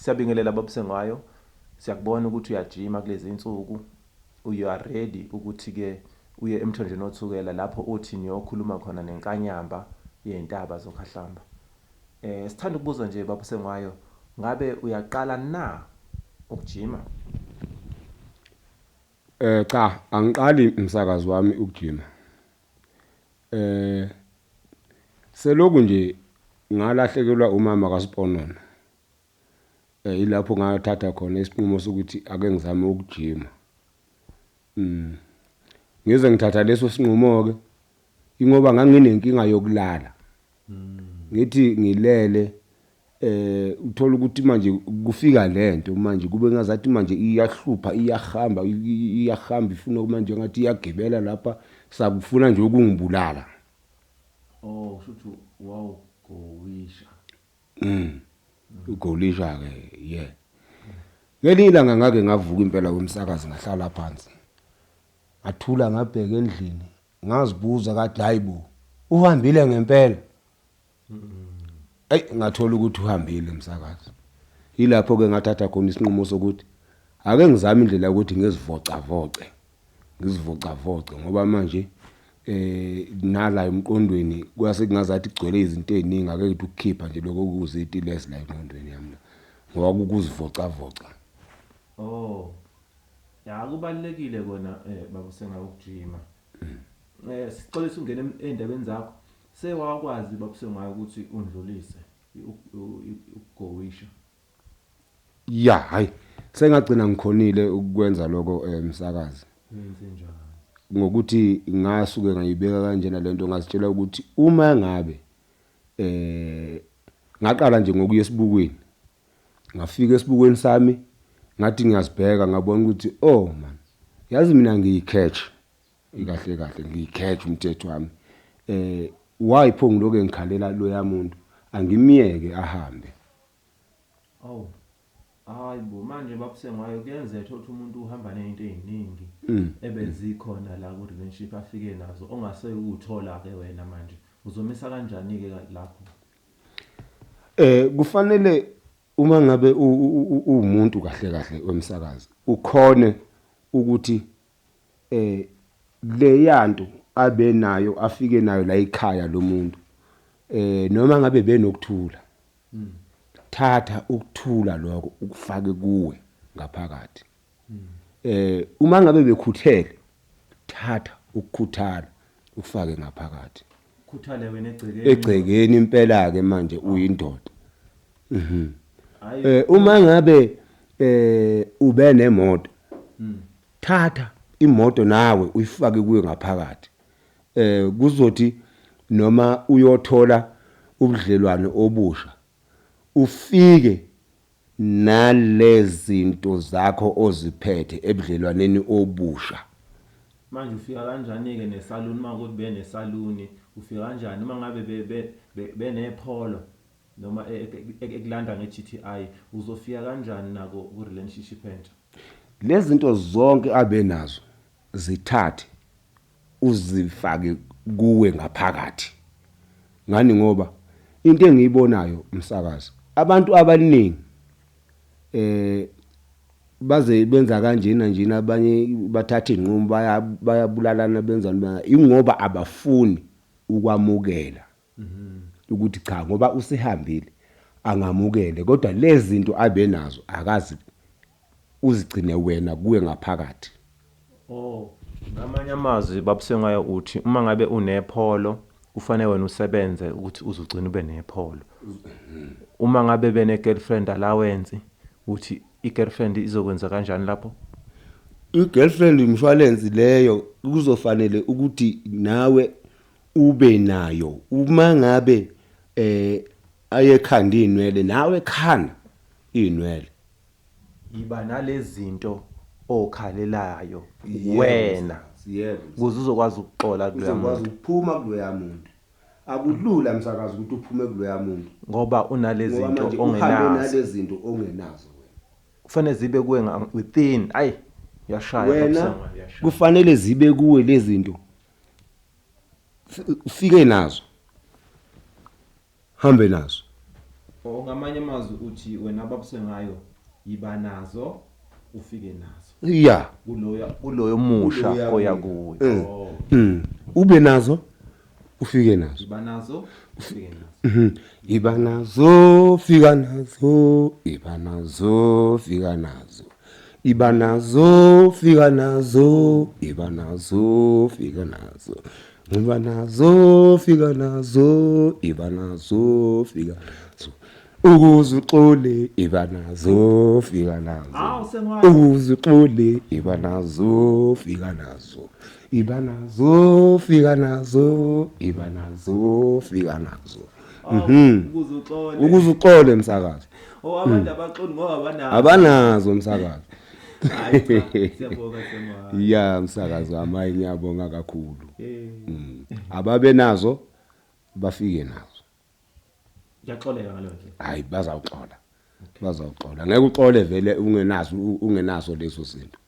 Siyabingelela babusengwayo. Siyakubona ukuthi uyajima kulezi insuku. You are ready ukuthi ke uye emthonjeni othukela lapho uthi niyokhuluma khona nenkanyamba yezintaba zokhahlamba. Sithanda ukubuza nje babusengwayo, ngabe uyaqala na ukujima? Cha, angiqali umsakazi wami ukujima. Seloku nje ngalahlekelwa umama kaSiponona. Ilapho ngathatha khona isinqumo sokuthi ake ngizame ukujima. Ngize ngithatha leso sinqumo ke ingoba nganginenkinga yokulala. Ngithi ngilele uthola ukuthi manje kufika lento manje kube ngazathi manje iyahlupha iyahamba ifuna manje ngathi iyagibela lapha sakufuna nje ukungibulala. Oh, shuthu wow gowisha. Ugolisha ke yeah. Ngelinye ilanga ngake ngavuka impela kwemsakazi ngahlala phansi. Ngathula ngabheka endlini. Ngazibuza kathi hayibo uhambile ngempela. Ngathola ukuthi uhambile umsakazi. Yilapho ke ngathatha khona isinqumo sokuthi ake ngizame indlela ukuthi ngizivocavoce. Ngizivocavoce ngoba manje nala emqondweni kwase kungazathi igcwele izinto eziningi ake ukuthi ukukhipha nje lokho kuzitilesi la emqondweni yami ngoba ukuzivocavoca. Oh. Ya kubalekile kona babusengayo ukujima. Sixolisa ungene endabeni zakho. Sewakwazi babusengayo ukuthi undlulise ukugowisha. Ya, hayi. Sengagcina ngikhonile ukwenza lokho umsakazi. Yenze njani? Ngokuthi ngasuke ngayibeka kanjena lento ngazitshela ukuthi uma ngabe ngaqala nje ngokuya esibukweni. Ngafika esibukweni sami ngathi ngiyazibheka ngabona ukuthi oh man yazi mina ngiyicatch ikahle kahle ngiyicatch umthetho wami why pho ngiloke ngikhalela lo yamuntu angimiyeke ahambe. Oh. Hayibo manje babusengwayo kuyenzeka ukuthi umuntu uhamba nezinto eziningi ebezikhona la ku relationship afike nazo ongase ukuthola ke wena manje uzomisa kanjani ke lapho? Kufanele uma ngabe umuntu kahle kahle wemsakazi ukhone ukuthi le yanto abe nayo afike nayo la ekhaya lo muntu noma ngabe benokuthula thatha ukuthula lokho ukufake kuwe ngaphakathi. Uma ngabe bekhuthele thatha ukukhuthala ufake ngaphakathi. Khuthale wena egcekeni. Egcekeni impela ke manje uyindoda. Uma ngabe ube nemoto thatha imoto nawe uyifake kuwe ngaphakathi. Kuzothi noma uyothola ubudlelwano obusha ufike nalezinto zakho oziphethe ebudlelwaneni obusha. Manje ufika kanjani ke nesaluni makuthi benesaluni ufika kanjani uma ngabe benepholo noma ekulanda ngeGTI uzofika kanjani nako ku relationship entsha? Lezi zinto zonke abenazo zithathe uzifake kuwe ngaphakathi. Ngani ngoba into engiyibonayo umsakazi abantu abaningi baze benza kanjena nje abanye bathatha inqumo bayabulalana benzana ingoba abafuni ukwamukela ukuthi cha ngoba usihambile angamukele kodwa lezi zinto abenazo akazi uzigcine wena kuwe ngaphakathi. Oh, ngamanye amazwi babusengayo uthi uma ngabe unepholo kufanele wena usebenze ukuthi uzugcina ube nepholo. Uma ngabe bene girlfriend allowance uthi igirlfriend izokwenza kanjani lapho? I-girlfriend insurance leyo kuzofanele ukuthi nawe ube nayo uma ngabe ayekhanda inwele nawe khanda inwele. Yiba nalezi zinto okhalelayo wena. Yebo. Ukuze uzokwazi ukuxola kulo muntu. Uzokwazi ukuphuma kulo yamuntu. Akulula umsakazi ukuthi uphume kulo yamuntu Ngoba unalezi zinto uhambe ongenazo. nalezi zinto ongenazo wena. Kufanele zibe kuwe within. Ayi yashaya Wena kufanele zibe kuwe lezi zinto. Ufike nazo. Hambe nazo. ngamanye amazwi uthi wena ababuse ngayo yiba nazo ufike nazo ya kuloyo musha oya kuwo ube nazo ufike nazo yiba nazo ufike nazo iba nazo fika nazo iba nazo fika nazo iba nazo fika nazo iba nazo fika nazo iba nazo fika nazo iba nazo fika nazo ukuzuxole iba nazo fika nazo ukuzuxole iba nazo fika nazo iba nazo fika nazo iba nazo fika nazo ukuzuxole msakazi abantu abaxoli ngoba abanazo msakazi hayi siyabonga sema ya msakazi amayi ngiyabonga kakhulu ababe nazo bafike nazo ngiyaxoleka ngalo nje hayi bazawuxola ngeke uxole vele ungenazo leso sinto